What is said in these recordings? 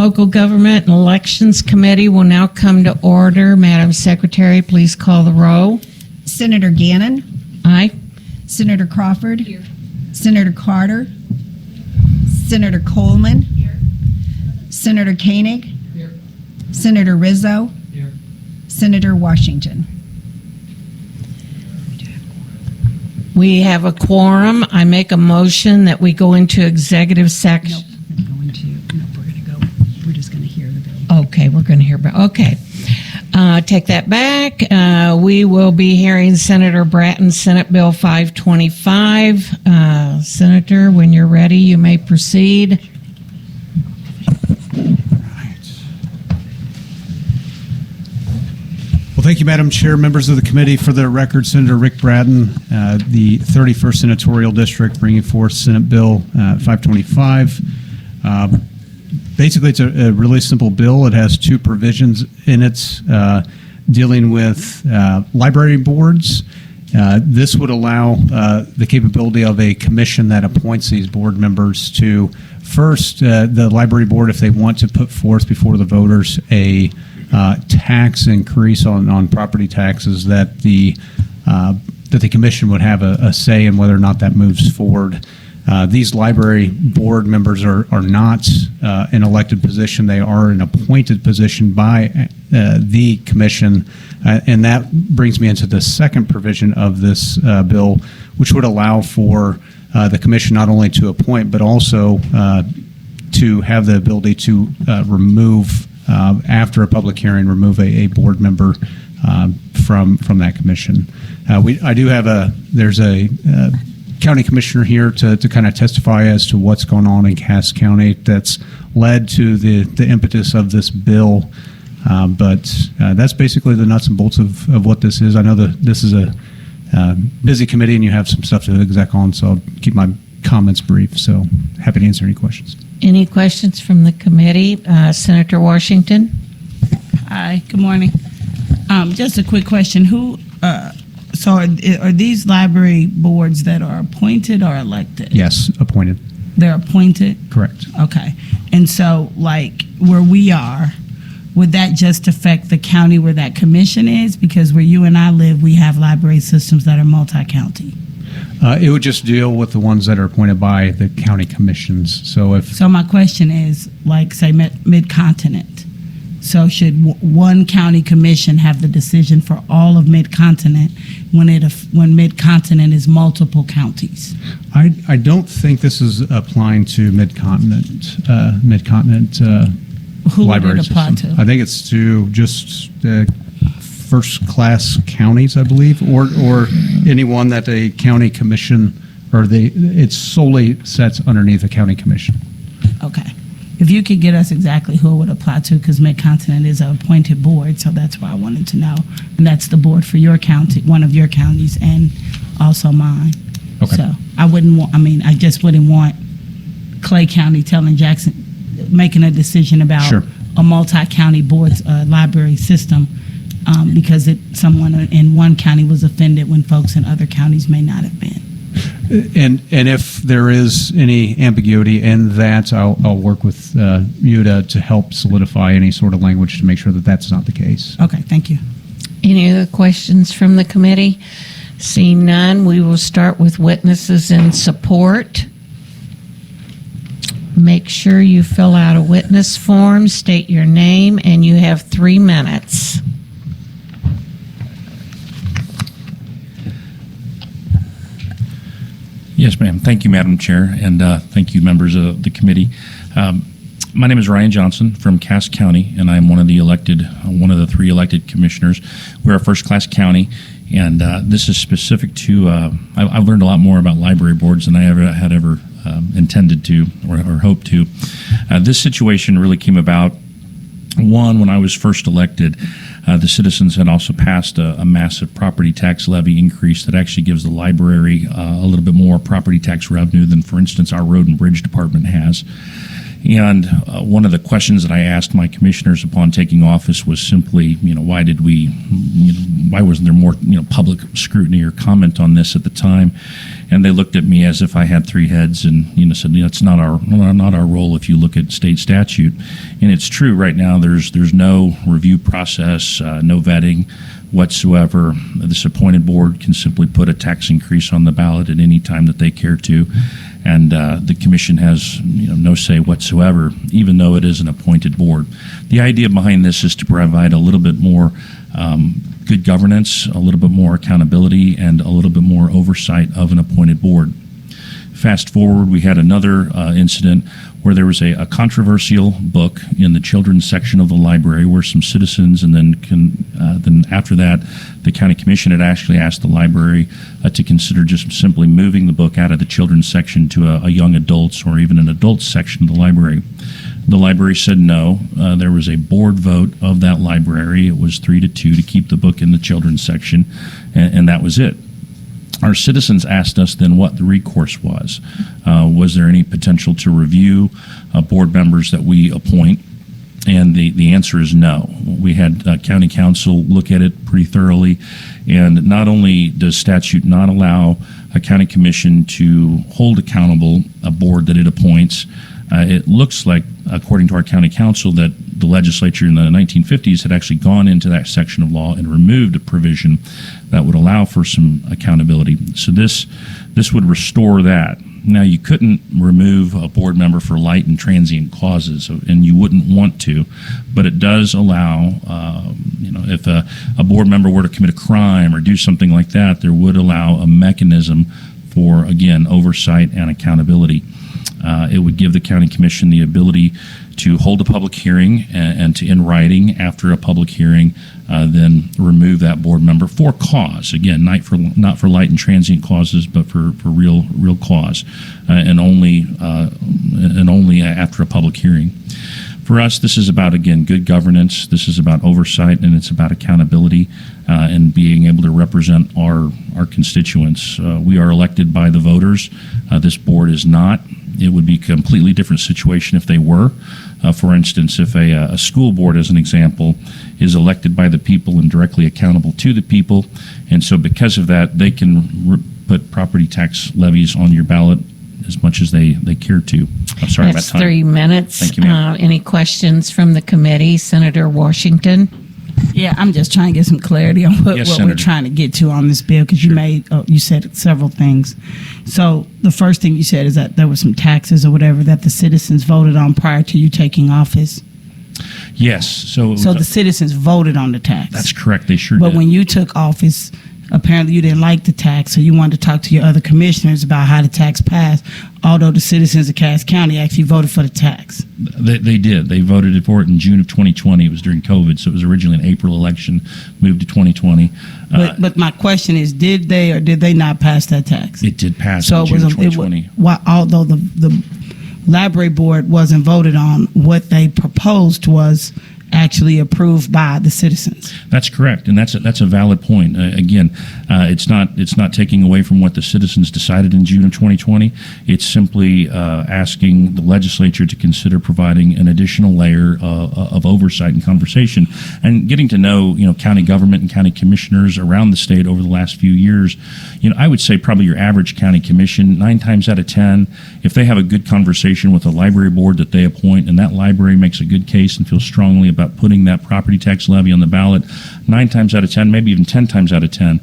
Local Government and Elections Committee will now come to order. Madam Secretary, please call the roll. Senator Gannon. Aye. Senator Crawford. Here. Senator Carter. Senator Coleman. Here. Senator Koenig. Here. Senator Rizzo. Here. Senator Washington. We have a quorum. I make a motion that we go into executive section. Nope, we're just going to hear the bill. Okay, we're going to hear about. Okay. Take that back. We will be hearing Senator Brattin, Senate Bill 525. Senator, when you're ready, you may proceed. Well, thank you, Madam Chair, members of the committee. For the record, Senator Rick Brattin, the 31st Senatorial District, bringing forth Senate Bill 525. Basically, it's a really simple bill. It has two provisions in it dealing with library boards. This would allow the capability of a commission that appoints these board members to, first, the library board, if they want to put forth before the voters a tax increase on property taxes, that the commission would have a say in whether or not that moves forward. These library board members are not an elected position. They are an appointed position by the commission. And that brings me into the second provision of this bill, which would allow for the commission not only to appoint, but also to have the ability to remove, after a public hearing, remove a board member from that commission. I do have there's a county commissioner here to kind of testify as to what's going on in Cass County that's led to the impetus of this bill. But that's basically the nuts and bolts of what this is. I know that this is a busy committee and you have some stuff to exec on, so I'll keep my comments brief. So happy to answer any questions. Any questions from the committee? Senator Washington? Hi, good morning. Just a quick question. So are these library boards that are appointed or elected? Yes, appointed. They're appointed? Correct. Okay. And so, like, where we are, would that just affect the county where that commission is? Because where you and I live, we have library systems that are multi-county. It would just deal with the ones that are appointed by the county commissions. So my question is, like, say, Mid-Continent. So should one county commission have the decision for all of Mid-Continent when Mid-Continent is multiple counties? I don't think this is applying to Mid-Continent Who library would it apply system. to? I think it's to just first-class counties, I believe, or anyone that a county commission it solely sets underneath a county commission. Okay. If you could get us exactly who it would apply to, because Mid-Continent is an appointed board, so that's why I wanted to know. And that's the board for your county, one of your counties, and also mine. Okay. So I just wouldn't want Clay County telling Jackson, making a decision about Sure. a multi-county board's library system because someone in one county was offended when folks in other counties may not have been. And if there is any ambiguity in that, I'll work with you to help solidify any sort of language to make sure that that's not the case. Okay, thank you. Any other questions from the committee? Seeing none, we will start with witnesses in support. Make sure you fill out a witness form, state your name, and you have 3 minutes. Yes, ma'am. Thank you, Madam Chair, and thank you, members of the committee. My name is Ryan Johnson from Cass County, and I'm one of the 3 elected commissioners. We're a first-class county, and this is specific to. I've learned a lot more about library boards than I had ever intended to or hoped to. This situation really came about. One, when I was first elected, the citizens had also passed a massive property tax levy increase that actually gives the library a little bit more property tax revenue than, for instance, our road and bridge department has. And one of the questions that I asked my commissioners upon taking office was simply, why did we, why wasn't there more, public scrutiny or comment on this at the time? And they looked at me as if I had three heads, and said, it's not our role if you look at state statute. And it's true. Right now, there's no review process, no vetting whatsoever. This appointed board can simply put a tax increase on the ballot at any time that they care to, and the commission has no say whatsoever, even though it is an appointed board. The idea behind this is to provide a little bit more good governance, a little bit more accountability, and a little bit more oversight of an appointed board. Fast forward, we had another incident where there was a controversial book in the children's section of the library where some citizens, and then after that, the county commission had actually asked the library to consider just simply moving the book out of the children's section to a young adults or even an adults section of the library. The library said no. There was a board vote of that library. It was 3-2 to keep the book in the children's section, and that was it. Our citizens asked us then what the recourse was. Was there any potential to review board members that we appoint? And the answer is no. We had county council look at it pretty thoroughly, and not only does statute not allow a county commission to hold accountable a board that it appoints, it looks like, according to our county council, that the legislature in the 1950s had actually gone into that section of law and removed a provision that would allow for some accountability. So this would restore that. Now, you couldn't remove a board member for light and transient causes, and you wouldn't want to, but it does allow, if a board member were to commit a crime or do something like that, there would allow a mechanism for, again, oversight and accountability. It would give the county commission the ability to hold a public hearing and to, in writing, after a public hearing, then remove that board member for cause. Again, not for light and transient causes, but for real cause, and only after a public hearing. For us, this is about, again, good governance. This is about oversight, and it's about accountability and being able to represent our constituents. We are elected by the voters. This board is not. It would be a completely different situation if they were. For instance, if a school board, as an example, is elected by the people and directly accountable to the people, and so because of that, they can put property tax levies on your ballot as much as they care to. I'm sorry That's about time. 3 minutes. Thank you, ma'am. Any questions from the committee? Senator Washington? Yeah, I'm just trying to get some clarity on what we're Senator. trying to get to on this bill, because Sure. you said several things. So the first thing you said is that there were some taxes or whatever that the citizens voted on prior to you taking office. Yes. So The citizens voted on the tax. that's correct. They sure But did. when you took office, apparently you didn't like the tax, so you wanted to talk to your other commissioners about how the tax passed, although the citizens of Cass County actually voted for the tax. They did. They voted for it in June of 2020. It was during COVID, so it was originally an April election, moved to 2020. But my question is, did they or did they not pass that tax? It did pass So in it June was of 2020. although the library board wasn't voted on, what they proposed was actually approved by the citizens. That's correct, and that's a valid point. Again, it's not taking away from what the citizens decided in June of 2020. It's simply asking the legislature to consider providing an additional layer of oversight and conversation, and getting to know county government and county commissioners around the state over the last few years. I would say probably your average county commission, 9 times out of 10, if they have a good conversation with a library board that they appoint, and that library makes a good case and feels strongly about putting that property tax levy on the ballot, 9 times out of 10, maybe even 10 times out of 10,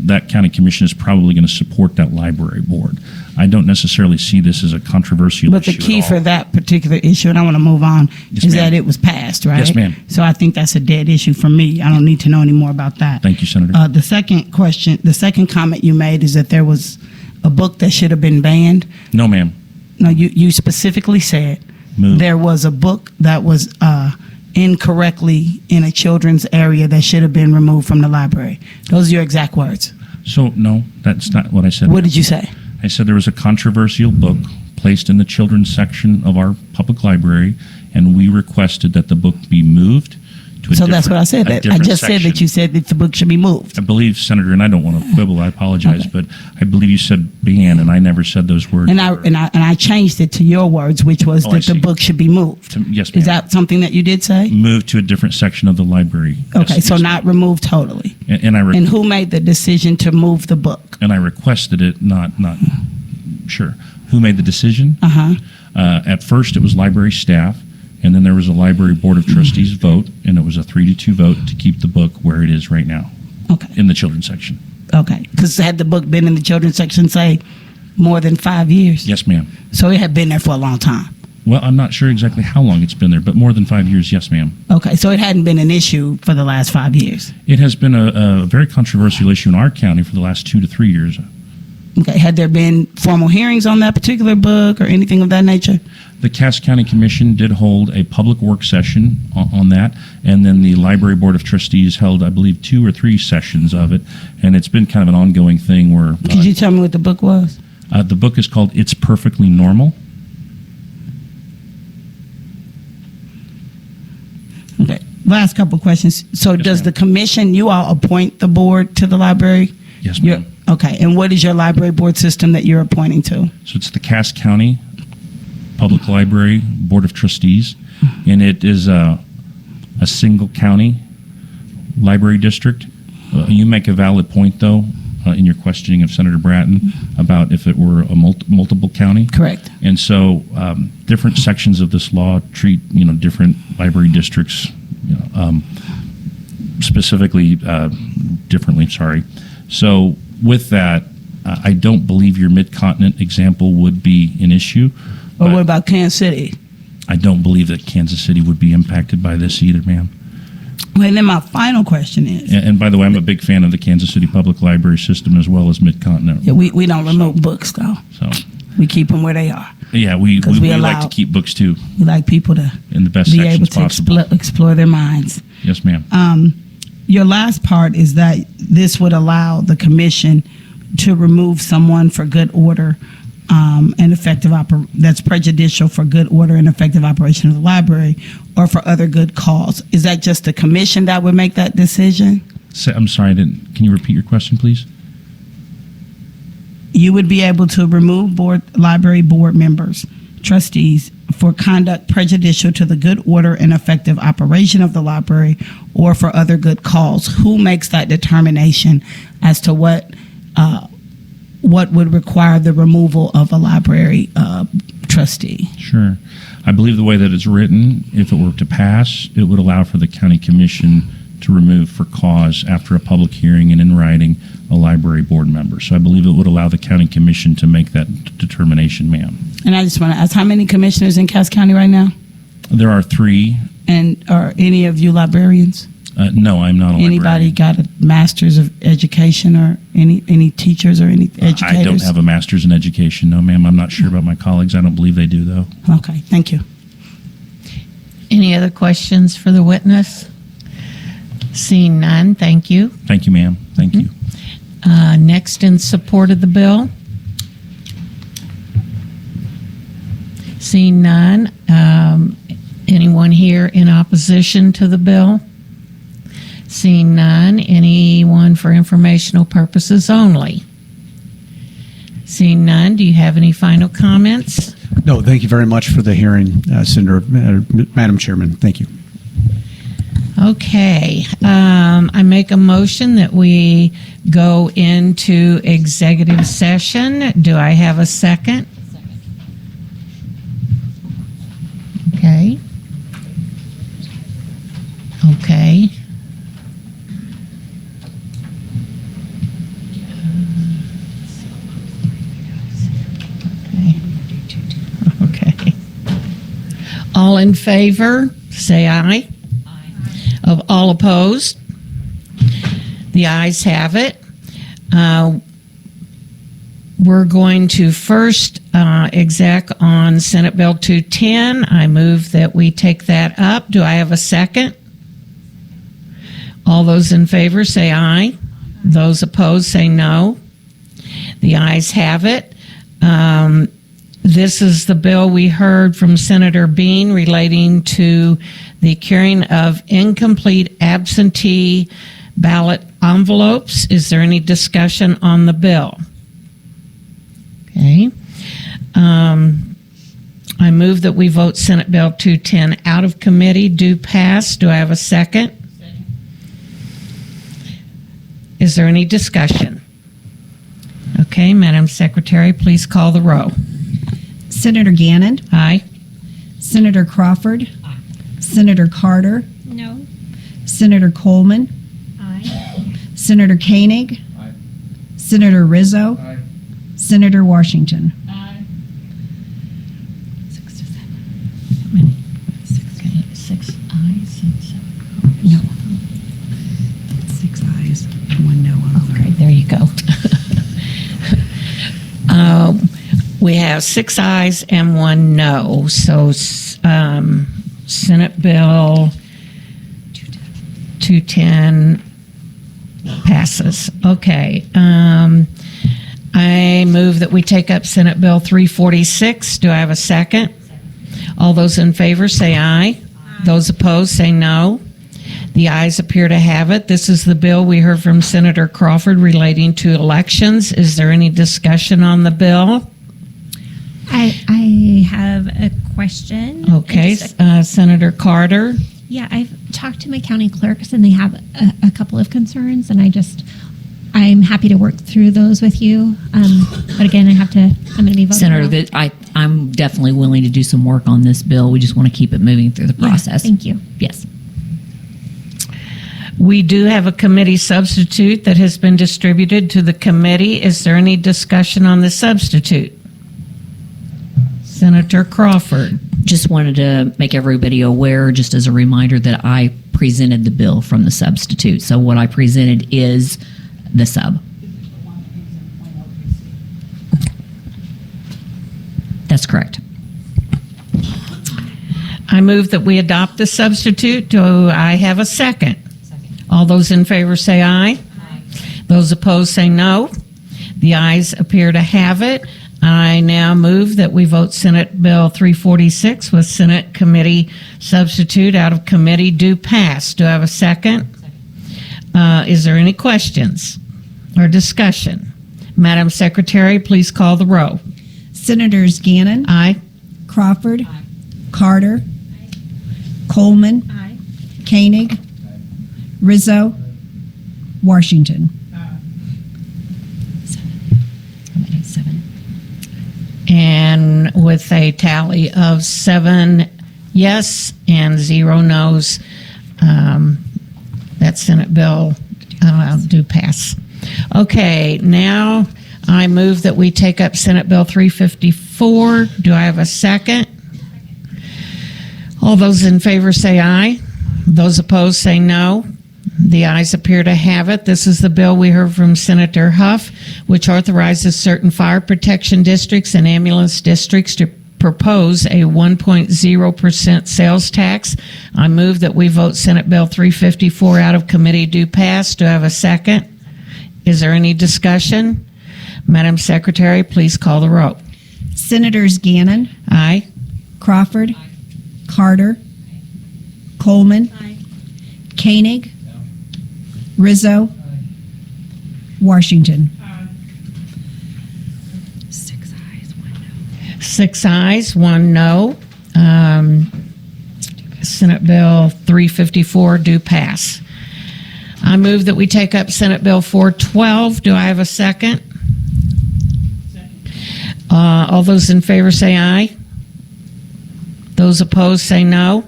that county commission is probably going to support that library board. I don't necessarily see this as a controversial But issue the key at all. for that particular issue, and I want to move on, Yes, is ma'am. that it was passed, right? Yes, ma'am. So I think that's a dead issue for me. I don't need to know any more about that. Thank you, Senator. The second comment you made is that there was a book that should have been banned. No, ma'am. No, you specifically said Move. there was a book that was incorrectly in a children's area that should have been removed from the library. Those are your exact words. So, no, that's not what I said. What did you say? I said there was a controversial book placed in the children's section of our public library, and we requested that the book be moved to a So that's different- what I said. a That I different just said that section. you said that the book should be moved. I believe, Senator, and I don't want to quibble, I apologize, Okay. but I believe you said ban, and I never said those words. And I changed it to your words, which was Oh, I that the see. book should be moved. Yes, ma'am. Is that something that you did say? Move to a different section of the library. Okay, Yes, so yes, not removed totally. ma'am. And And who made the decision to move the book? and I requested it, not sure. Who made the decision? Uh-huh. At first, it was library staff, and then there was a library board of trustees vote, and it was a 3-2 vote to keep the book where it is right now Okay. in the children's section. Okay. Because had the book been in the children's section, say, more than 5 years? Yes, ma'am. So it had been there for a long time. Well, I'm not sure exactly how long it's been there, but more than 5 years, yes, ma'am. Okay. So it hadn't been an issue for the last 5 years. It has been a very controversial issue in our county for the last 2 to 3 years. Okay. Had there been formal hearings on that particular book or anything of that nature? The Cass County Commission did hold a public work session on that, and then the Library Board of Trustees held, I believe, 2 or 3 sessions of it, and it's been kind of an ongoing thing where Could you tell me what the book was? the book is called It's Perfectly Normal. Okay. Last couple questions. So Yes, does ma'am. the commission, you all appoint the board to the library? Yes, You're- ma'am. Okay. And what is your library board system that you're appointing to? So it's the Cass County Public Library Board of Trustees, and it is a single county library district. You make a valid point, though, in your questioning of Senator Brattin about if it were a multiple county. Correct. And so different sections of this law treat, different library districts specifically differently, sorry. So with that, I don't believe your mid-continent example would be an issue. Or but what about Kansas City? I don't believe that Kansas City would be impacted by this either, ma'am. Well, and then my final question is, And by the way, I'm a big fan of the Kansas City Public Library system as well as mid-continent. yeah, we don't remove books, though. So, We keep them where they are. yeah, we 'Cause we like allow- to keep books too We like people to in the best be able sections to possible. explore their minds. Yes, ma'am. Your last part is that this would allow the commission to remove someone for good order and effective that's prejudicial for good order and effective operation of the library, or for other good cause. Is that just the commission that would make that decision? I'm sorry, can you repeat your question, please? You would be able to remove library board members, trustees, for conduct prejudicial to the good order and effective operation of the library, or for other good cause. Who makes that determination as to what would require the removal of a library trustee? Sure. I believe the way that it's written, if it were to pass, it would allow for the county commission to remove for cause after a public hearing and in writing a library board member. So I believe it would allow the county commission to make that determination, ma'am. And I just want to ask, how many commissioners in Cass County right now? There are 3. And are any of you librarians? No, I'm not a Anybody librarian. got a master's of education, or any teachers or any educators? I don't have a master's in education, no, ma'am. I'm not sure about my colleagues. I don't believe they do, though. Okay, thank you. Any other questions for the witness? Seeing none, thank you. Thank you, ma'am. Thank you. Next, in support of the bill? Seeing none, anyone here in opposition to the bill? Seeing none, anyone for informational purposes only? Seeing none, do you have any final comments? No, thank you very much for the hearing, Senator, Madam Chairman. Thank you. Okay, I make a motion that we go into executive session. Do I have a second? Okay. Okay. Okay. All in favor, say aye. Of all opposed? The ayes have it. We're going to first exec on Senate Bill 210. I move that we take that up. Do I have a second? All those in favor say aye. Those opposed say no. The ayes have it. This is the bill we heard from Senator Bean relating to the curing of incomplete absentee ballot envelopes. Is there any discussion on the bill? Okay. I move that we vote Senate Bill 210 out of committee. Do pass. Do I have a second? Is there any discussion? Okay, Madam Secretary, please call the row. Senator Gannon, Aye. Senator Crawford, Senator Carter, No. Senator Coleman, Aye. Senator Koenig, Senator Rizzo, Senator Washington. Aye. 6 to 7. Okay, 6 ayes and 7 No. 6 ayes, 1 no. I'm sorry. Okay, there you go. We have 6 ayes and 1 no. So Senate Bill 210 passes. Okay. I move that we take up Senate Bill 346. Do I have a second? All those in favor say aye. Those opposed say no. The ayes appear to have it. This is the bill we heard from Senator Crawford relating to elections. Is there any discussion on the bill? I have a question. Okay, Just Senator Carter. yeah, I've talked to my county clerks and they have a couple of concerns, and I'm happy to work through those with you. But again, I'm going to be voting. Senator, no. I'm definitely willing to do some work on this bill. We just want to keep it moving through the Yeah, process. thank you. Yes. We do have a committee substitute that has been distributed to the committee. Is there any discussion on the substitute? Senator Crawford. Just wanted to make everybody aware, just as a reminder, that I presented the bill from the substitute. So what I presented is the sub. That's correct. I move that we adopt the substitute. Do I have a second? All those in favor say aye. Those opposed say no. The ayes appear to have it. I now move that we vote Senate Bill 346 with Senate committee substitute out of committee. Do pass. Do I have a second? Is there any questions or discussion? Madam Secretary, please call the row. Senators Gannon, Aye. Crawford, Carter, Coleman, Aye. Koenig, Rizzo, Washington. 7. And with a tally of 7 yes and 0 no's, that Senate bill do pass. Okay, now I move that we take up Senate Bill 354. Do I have a second? All those in favor say aye. Those opposed say no. The ayes appear to have it. This is the bill we heard from Senator Hough, which authorizes certain fire protection districts and ambulance districts to propose a 1.0% sales tax. I move that we vote Senate Bill 354 out of committee. Do pass. Do I have a second? Is there any discussion? Madam Secretary, please call the roll. Senators Gannon, Aye. Crawford, Carter, Coleman, Koenig, Rizzo, Washington. 6 ayes, 1 no. 6 ayes, 1 no. Senate Bill 354 do pass. I move that we take up Senate Bill 412. Do I have a second? All those in favor say aye. Those opposed say no.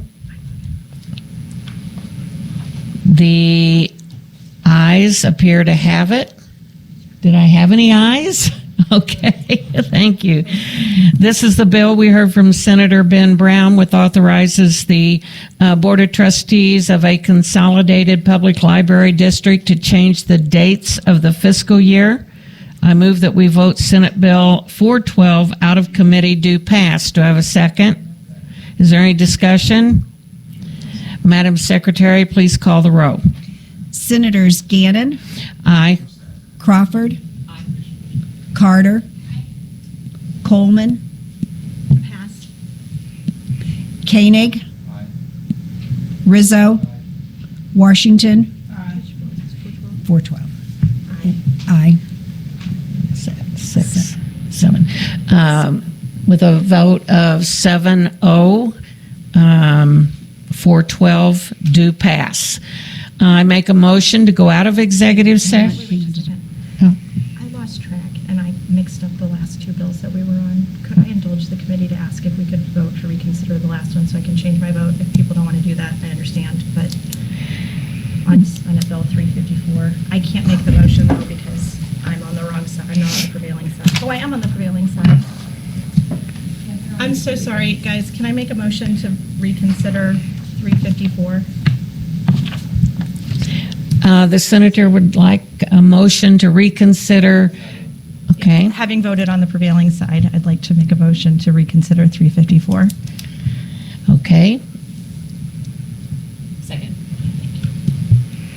The ayes appear to have it. Did I have any ayes? Okay, thank you. This is the bill we heard from Senator Ben Brown, which authorizes the Board of Trustees of a consolidated public library district to change the dates of the fiscal year. I move that we vote Senate Bill 412 out of committee. Do pass. Do I have a second? Is there any discussion? Madam Secretary, please call the roll. Senators Gannon, Aye. Crawford, Carter, Coleman, Pass. Koenig, Rizzo. Washington. 412. Aye. Six, seven. With a vote of 7-0, 412 do pass. I make a motion to go out of executive session. I lost track and I mixed up the last two bills that we were on. Could I indulge the committee to ask if we could vote to reconsider the last one so I can change my vote? If people don't want to do that, I understand. But on Senate Bill 354, I can't make the motion though because I'm on the wrong side. I'm not on the prevailing side. Oh, I am on the prevailing side. I'm so sorry, guys. Can I make a motion to reconsider 354? The senator would like a motion to reconsider. Okay. Having voted on the prevailing side, I'd like to make a motion to reconsider 354. Okay. Second.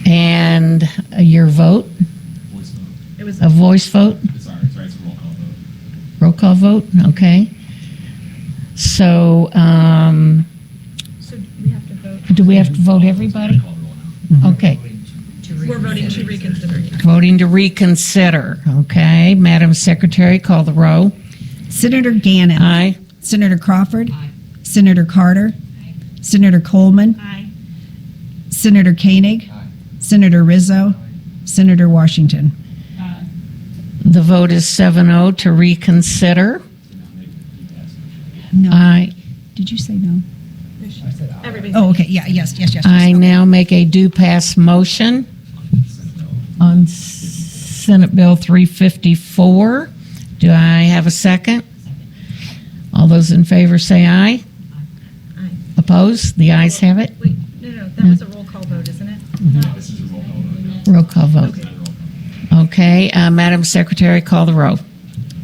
And your vote? It was A voice vote? Sorry, it's a roll call vote. Roll call vote? Okay. So, So we have to vote. do we have to vote everybody? Okay. We're voting to reconsider. Voting to reconsider. Okay. Madam Secretary, call the roll. Senator Gannon. Aye. Senator Crawford. Senator Carter. Senator Coleman. Aye. Senator Koenig. Senator Rizzo. Senator Washington. The vote is 7-0 to reconsider. No. I Did you say no? Everybody's. Oh, okay. Yeah. Yes. I Okay. now make a do pass motion on Senate Bill 354. Do I have a second? All those in favor say aye. Aye. Opposed? The ayes have it. Wait, no, that was a roll call vote, isn't it? Roll call vote. Okay. Madam Secretary, call the roll.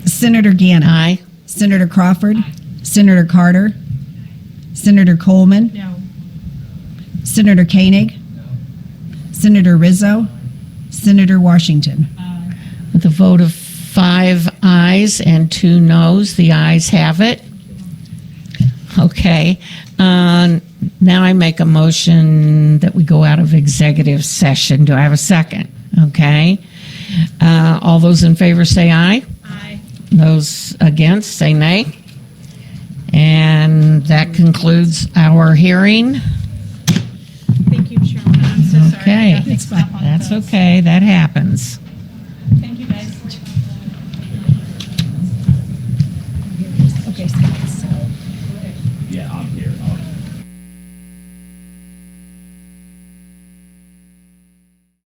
Senator Gannon. Aye. Senator Crawford. Senator Carter. Senator Coleman. No. Senator Koenig. Senator Rizzo. Senator Washington. With a vote of 5 ayes and 2 noes, the ayes have it. Okay. Now I make a motion that we go out of executive session. Do I have a second? Okay. All those in favor say aye. Aye. Those against say nay. And that concludes our hearing. Thank you, Chairman. I'm so sorry. I Okay. got mixed up on That's those. okay. That happens.